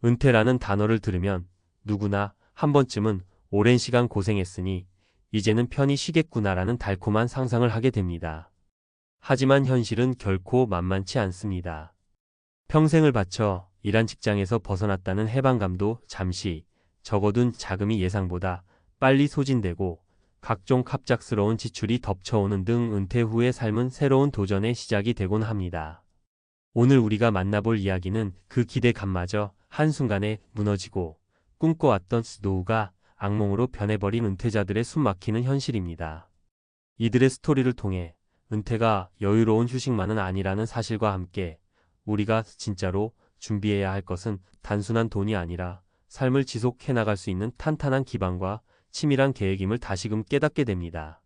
은퇴라는 단어를 들으면 누구나 한 번쯤은 오랜 시간 고생했으니 이제는 편히 쉬겠구나라는 달콤한 상상을 하게 됩니다. 하지만 현실은 결코 만만치 않습니다. 평생을 바쳐 일한 직장에서 벗어났다는 해방감도 잠시, 적어둔 자금이 예상보다 빨리 소진되고 각종 갑작스러운 지출이 덮쳐오는 등 은퇴 후의 삶은 새로운 도전의 시작이 되곤 합니다. 오늘 우리가 만나볼 이야기는 그 기대감마저 한순간에 무너지고 꿈꿔왔던 노후가 악몽으로 변해버린 은퇴자들의 숨막히는 현실입니다. 이들의 스토리를 통해 은퇴가 여유로운 휴식만은 아니라는 사실과 함께 우리가 진짜로 준비해야 할 것은 단순한 돈이 아니라 삶을 지속해 나갈 수 있는 탄탄한 기반과 치밀한 계획임을 다시금 깨닫게 됩니다.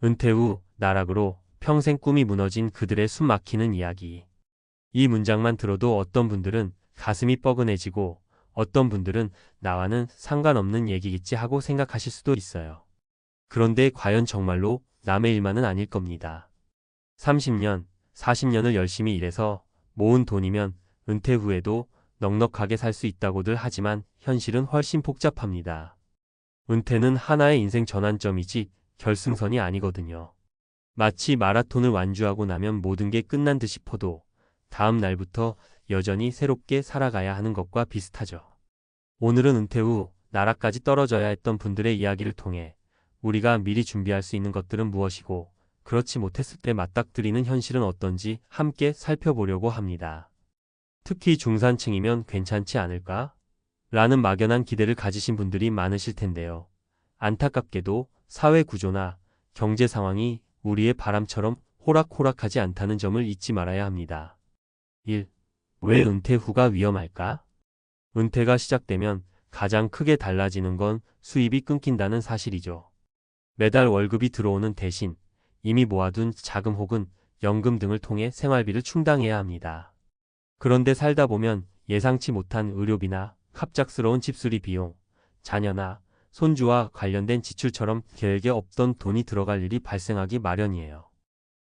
은퇴 후 나락으로 평생 꿈이 무너진 그들의 숨막히는 이야기. 이 문장만 들어도 어떤 분들은 가슴이 뻐근해지고 어떤 분들은 나와는 상관없는 얘기겠지 하고 생각하실 수도 있어요. 그런데 과연 정말로 남의 일만은 아닐 겁니다. 30년, 40년을 열심히 일해서 모은 돈이면 은퇴 후에도 넉넉하게 살 수 있다고들 하지만 현실은 훨씬 복잡합니다. 은퇴는 하나의 인생 전환점이지 결승선이 아니거든요. 마치 마라톤을 완주하고 나면 모든 게 끝난 듯 싶어도 다음 날부터 여전히 새롭게 살아가야 하는 것과 비슷하죠. 오늘은 은퇴 후 나락까지 떨어져야 했던 분들의 이야기를 통해 우리가 미리 준비할 수 있는 것들은 무엇이고 그렇지 못했을 때 맞닥뜨리는 현실은 어떤지 함께 살펴보려고 합니다. 특히 중산층이면 괜찮지 않을까? 라는 막연한 기대를 가지신 분들이 많으실 텐데요. 안타깝게도 사회 구조나 경제 상황이 우리의 바람처럼 호락호락하지 않다는 점을 잊지 말아야 합니다. 1. 왜 은퇴 후가 위험할까? 은퇴가 시작되면 가장 크게 달라지는 건 수입이 끊긴다는 사실이죠. 매달 월급이 들어오는 대신 이미 모아둔 자금 혹은 연금 등을 통해 생활비를 충당해야 합니다. 그런데 살다 보면 예상치 못한 의료비나 갑작스러운 집수리 비용, 자녀나 손주와 관련된 지출처럼 계획에 없던 돈이 들어갈 일이 발생하기 마련이에요.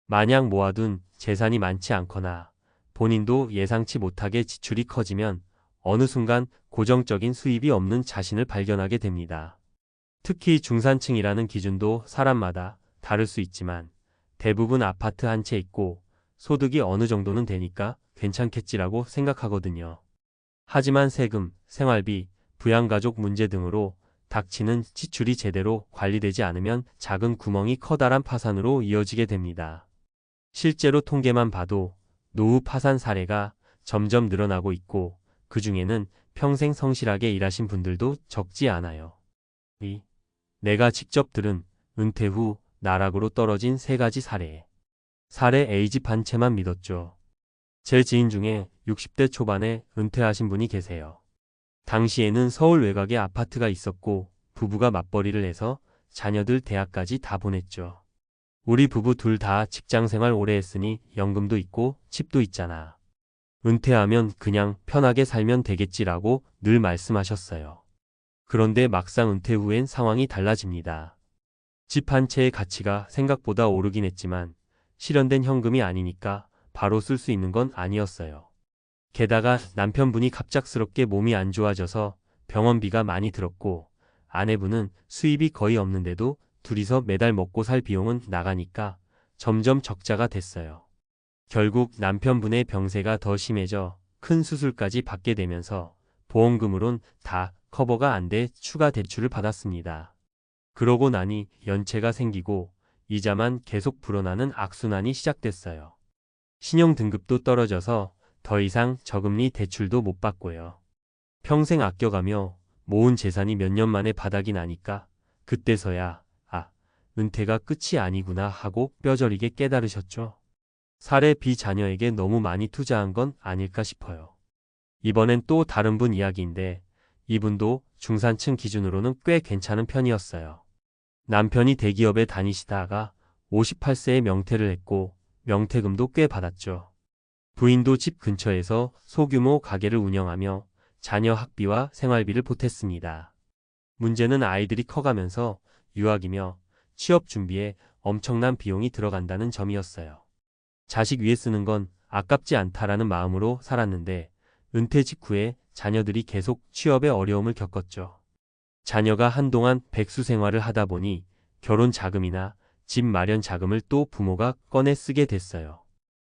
만약 모아둔 재산이 많지 않거나 본인도 예상치 못하게 지출이 커지면 어느 순간 고정적인 수입이 없는 자신을 발견하게 됩니다. 특히 중산층이라는 기준도 사람마다 다를 수 있지만 대부분 아파트 한 채 있고 소득이 어느 정도는 되니까 괜찮겠지라고 생각하거든요. 하지만 세금, 생활비, 부양가족 문제 등으로 닥치는 지출이 제대로 관리되지 않으면 작은 구멍이 커다란 파산으로 이어지게 됩니다. 실제로 통계만 봐도 노후 파산 사례가 점점 늘어나고 있고 그 중에는 평생 성실하게 일하신 분들도 적지 않아요. 2. 내가 직접 들은 은퇴 후 나락으로 떨어진 3가지 사례. 사례 A집 한 채만 믿었죠. 제 지인 중에 60대 초반에 은퇴하신 분이 계세요. 당시에는 서울 외곽에 아파트가 있었고 부부가 맞벌이를 해서 자녀들 대학까지 다 보냈죠. 우리 부부 둘 다 직장생활 오래 했으니 연금도 있고 집도 있잖아. 은퇴하면 그냥 편하게 살면 되겠지라고 늘 말씀하셨어요. 그런데 막상 은퇴 후엔 상황이 달라집니다. 집 한 채의 가치가 생각보다 오르긴 했지만 실현된 현금이 아니니까 바로 쓸 수 있는 건 아니었어요. 게다가 남편분이 갑작스럽게 몸이 안 좋아져서 병원비가 많이 들었고 아내분은 수입이 거의 없는데도 둘이서 매달 먹고 살 비용은 나가니까 점점 적자가 됐어요. 결국 남편분의 병세가 더 심해져 큰 수술까지 받게 되면서 보험금으론 다 커버가 안 돼 추가 대출을 받았습니다. 그러고 나니 연체가 생기고 이자만 계속 불어나는 악순환이 시작됐어요. 신용 등급도 떨어져서 더 이상 저금리 대출도 못 받고요. 평생 아껴가며 모은 재산이 몇 년 만에 바닥이 나니까 그때서야 은퇴가 끝이 아니구나 하고 뼈저리게 깨달으셨죠. 사례 B 자녀에게 너무 많이 투자한 건 아닐까 싶어요. 이번엔 또 다른 분 이야기인데 이분도 중산층 기준으로는 꽤 괜찮은 편이었어요. 남편이 대기업에 다니시다가 58세에 명퇴를 했고 명퇴금도 꽤 받았죠. 부인도 집 근처에서 소규모 가게를 운영하며 자녀 학비와 생활비를 보탰습니다. 문제는 아이들이 커가면서 유학이며 취업 준비에 엄청난 비용이 들어간다는 점이었어요. 자식 위해 쓰는 건 아깝지 않다라는 마음으로 살았는데 은퇴 직후에 자녀들이 계속 취업에 어려움을 겪었죠. 자녀가 한동안 백수 생활을 하다 보니 결혼 자금이나 집 마련 자금을 또 부모가 꺼내 쓰게 됐어요.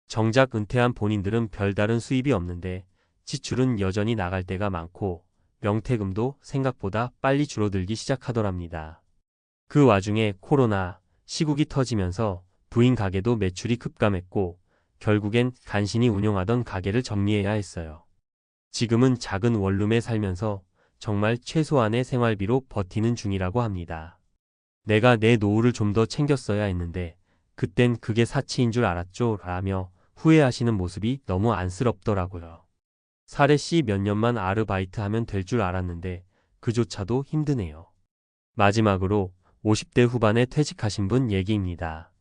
정작 은퇴한 본인들은 별다른 수입이 없는데 지출은 여전히 나갈 때가 많고 명태금도 생각보다 빨리 줄어들기 시작하더랍니다. 그 와중에 코로나 시국이 터지면서 부인 가게도 매출이 급감했고 결국엔 간신히 운영하던 가게를 정리해야 했어요. 지금은 작은 원룸에 살면서 정말 최소한의 생활비로 버티는 중이라고 합니다. 내가 내 노후를 좀 더 챙겼어야 했는데 그땐 그게 사치인 줄 알았죠 라며 후회하시는 모습이 너무 안쓰럽더라고요. 사례 씨 몇 년만 아르바이트 하면 될 줄 알았는데 그조차도 힘드네요. 마지막으로 50대 후반에 퇴직하신 분 얘기입니다.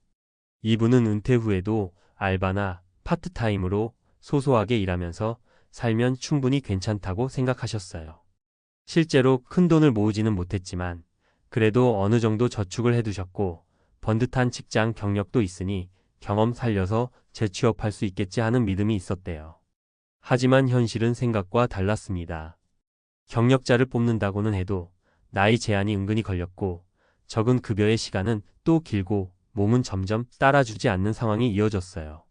이분은 은퇴 후에도 알바나 파트타임으로 소소하게 일하면서 살면 충분히 괜찮다고 생각하셨어요. 실제로 큰 돈을 모으지는 못했지만 그래도 어느 정도 저축을 해두셨고 번듯한 직장 경력도 있으니 경험 살려서 재취업할 수 있겠지 하는 믿음이 있었대요. 하지만 현실은 생각과 달랐습니다. 경력자를 뽑는다고는 해도 나이 제한이 은근히 걸렸고 적은 급여의 시간은 또 길고 몸은 점점 따라주지 않는 상황이 이어졌어요.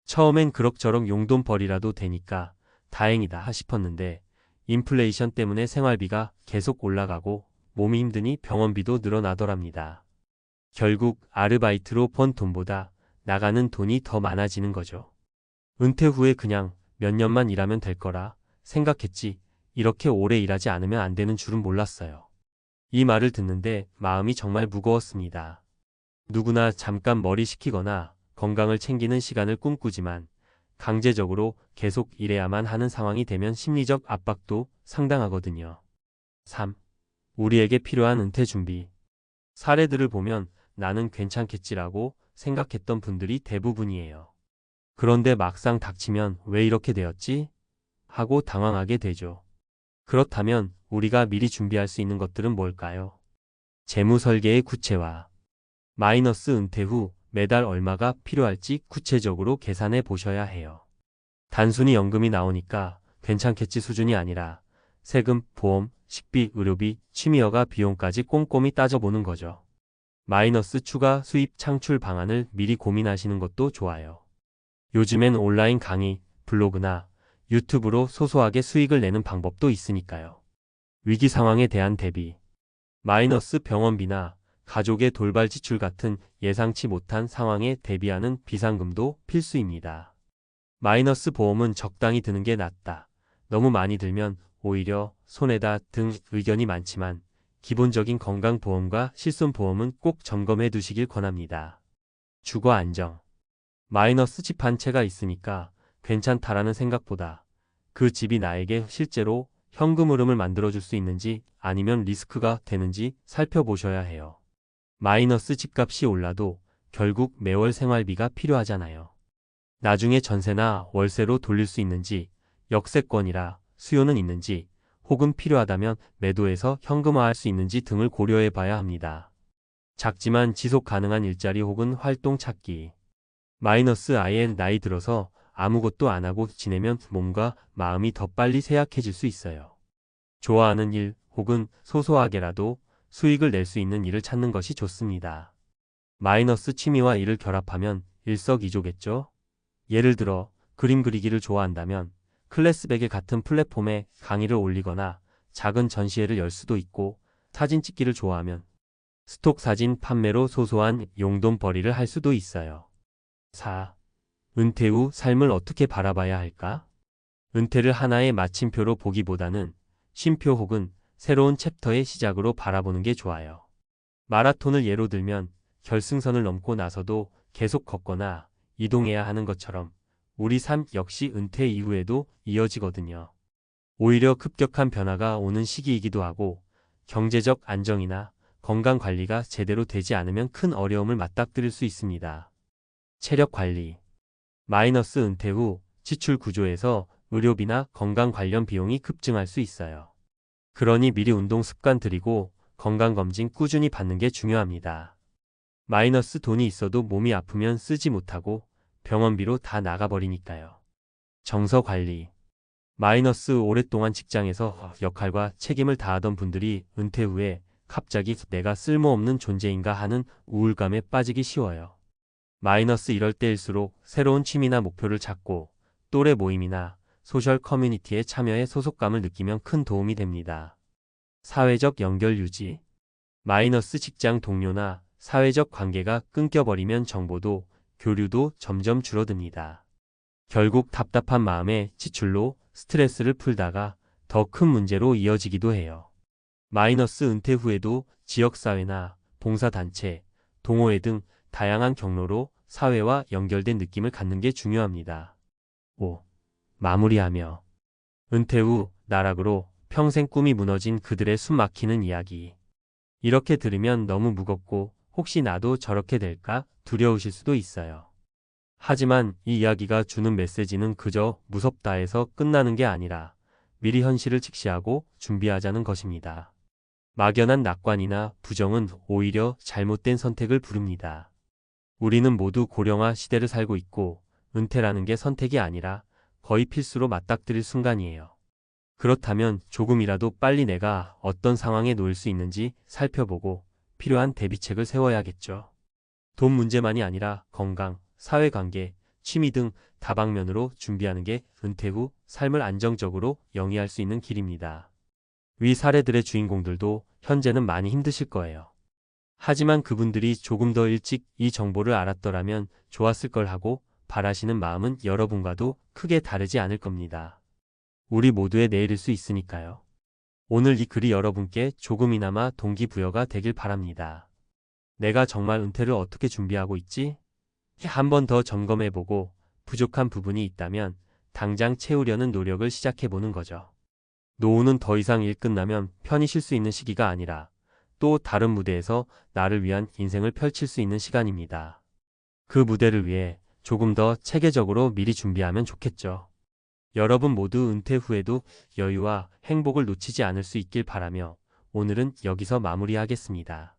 처음엔 그럭저럭 용돈벌이라도 되니까 다행이다 싶었는데 인플레이션 때문에 생활비가 계속 올라가고 몸이 힘드니 병원비도 늘어나더랍니다. 결국 아르바이트로 번 돈보다 나가는 돈이 더 많아지는 거죠. 은퇴 후에 그냥 몇 년만 일하면 될 거라 생각했지 이렇게 오래 일하지 않으면 안 되는 줄은 몰랐어요. 이 말을 듣는데 마음이 정말 무거웠습니다. 누구나 잠깐 머리 식히거나 건강을 챙기는 시간을 꿈꾸지만 강제적으로 계속 일해야만 하는 상황이 되면 심리적 압박도 상당하거든요. 3. 우리에게 필요한 은퇴 준비. 사례들을 보면 나는 괜찮겠지라고 생각했던 분들이 대부분이에요. 그런데 막상 닥치면 왜 이렇게 되었지? 하고 당황하게 되죠. 그렇다면 우리가 미리 준비할 수 있는 것들은 뭘까요? 재무 설계의 구체화. 마이너스 은퇴 후 매달 얼마가 필요할지 구체적으로 계산해 보셔야 해요. 단순히 연금이 나오니까 괜찮겠지 수준이 아니라 세금, 보험, 식비, 의료비, 취미허가 비용까지 꼼꼼히 따져보는 거죠. 마이너스 추가 수입 창출 방안을 미리 고민하시는 것도 좋아요. 요즘엔 온라인 강의, 블로그나 유튜브로 소소하게 수익을 내는 방법도 있으니까요. 위기 상황에 대한 대비. 마이너스 병원비나 가족의 돌발 지출 같은 예상치 못한 상황에 대비하는 비상금도 필수입니다. 마이너스 보험은 적당히 드는 게 낫다. 너무 많이 들면 오히려 손해다 등 의견이 많지만 기본적인 건강보험과 실손보험은 꼭 점검해 두시길 권합니다. 주거 안정. 마이너스 집 한 채가 있으니까 괜찮다라는 생각보다 그 집이 나에게 실제로 현금 흐름을 만들어줄 수 있는지 아니면 리스크가 되는지 살펴보셔야 해요. 마이너스 집값이 올라도 결국 매월 생활비가 필요하잖아요. 나중에 전세나 월세로 돌릴 수 있는지, 역세권이라 수요는 있는지, 혹은 필요하다면 매도해서 현금화할 수 있는지 등을 고려해 봐야 합니다. 작지만 지속 가능한 일자리 혹은 활동 찾기. 마이너스 아예 나이 들어서 아무것도 안 하고 지내면 몸과 마음이 더 빨리 쇠약해질 수 있어요. 좋아하는 일 혹은 소소하게라도 수익을 낼 수 있는 일을 찾는 것이 좋습니다. 마이너스 취미와 일을 결합하면 일석이조겠죠? 예를 들어 그림 그리기를 좋아한다면 클래스백에 같은 플랫폼에 강의를 올리거나 작은 전시회를 열 수도 있고 사진 찍기를 좋아하면 스톡 사진 판매로 소소한 용돈벌이를 할 수도 있어요. 4. 은퇴 후 삶을 어떻게 바라봐야 할까? 은퇴를 하나의 마침표로 보기보다는 쉼표 혹은 새로운 챕터의 시작으로 바라보는 게 좋아요. 마라톤을 예로 들면 결승선을 넘고 나서도 계속 걷거나 이동해야 하는 것처럼 우리 삶 역시 은퇴 이후에도 이어지거든요. 오히려 급격한 변화가 오는 시기이기도 하고 경제적 안정이나 건강 관리가 제대로 되지 않으면 큰 어려움을 맞닥뜨릴 수 있습니다. 체력 관리. 마이너스 은퇴 후 지출 구조에서 의료비나 건강 관련 비용이 급증할 수 있어요. 그러니 미리 운동 습관 들이고 건강검진 꾸준히 받는 게 중요합니다. 마이너스 돈이 있어도 몸이 아프면 쓰지 못하고 병원비로 다 나가버리니까요. 정서 관리. 마이너스 오랫동안 직장에서 역할과 책임을 다하던 분들이 은퇴 후에 갑자기 내가 쓸모없는 존재인가 하는 우울감에 빠지기 쉬워요. 마이너스 이럴 때일수록 새로운 취미나 목표를 찾고 또래 모임이나 소셜 커뮤니티에 참여해 소속감을 느끼면 큰 도움이 됩니다. 사회적 연결 유지. 마이너스 직장 동료나 사회적 관계가 끊겨버리면 정보도 교류도 점점 줄어듭니다. 결국 답답한 마음에 지출로 스트레스를 풀다가 더 큰 문제로 이어지기도 해요. 마이너스 은퇴 후에도 지역사회나 봉사단체, 동호회 등 다양한 경로로 사회와 연결된 느낌을 갖는 게 중요합니다. 5. 마무리하며 은퇴 후 나락으로 평생 꿈이 무너진 그들의 숨 막히는 이야기. 이렇게 들으면 너무 무겁고 혹시 나도 저렇게 될까 두려우실 수도 있어요. 하지만 이 이야기가 주는 메시지는 그저 무섭다 해서 끝나는 게 아니라 미리 현실을 직시하고 준비하자는 것입니다. 막연한 낙관이나 부정은 오히려 잘못된 선택을 부릅니다. 우리는 모두 고령화 시대를 살고 있고 은퇴라는 게 선택이 아니라 거의 필수로 맞닥뜨릴 순간이에요. 그렇다면 조금이라도 빨리 내가 어떤 상황에 놓일 수 있는지 살펴보고 필요한 대비책을 세워야겠죠. 돈 문제만이 아니라 건강, 사회관계, 취미 등 다방면으로 준비하는 게 은퇴 후 삶을 안정적으로 영위할 수 있는 길입니다. 위 사례들의 주인공들도 현재는 많이 힘드실 거예요. 하지만 그분들이 조금 더 일찍 이 정보를 알았더라면 좋았을 걸 하고 바라시는 마음은 여러분과도 크게 다르지 않을 겁니다. 우리 모두의 내일일 수 있으니까요. 오늘 이 글이 여러분께 조금이나마 동기부여가 되길 바랍니다. 내가 정말 은퇴를 어떻게 준비하고 있지? 한 번 더 점검해보고 부족한 부분이 있다면 당장 채우려는 노력을 시작해보는 거죠. 노후는 더 이상 일 끝나면 편히 쉴 수 있는 시기가 아니라 또 다른 무대에서 나를 위한 인생을 펼칠 수 있는 시간입니다. 그 무대를 위해 조금 더 체계적으로 미리 준비하면 좋겠죠. 여러분 모두 은퇴 후에도 여유와 행복을 놓치지 않을 수 있길 바라며 오늘은 여기서 마무리하겠습니다.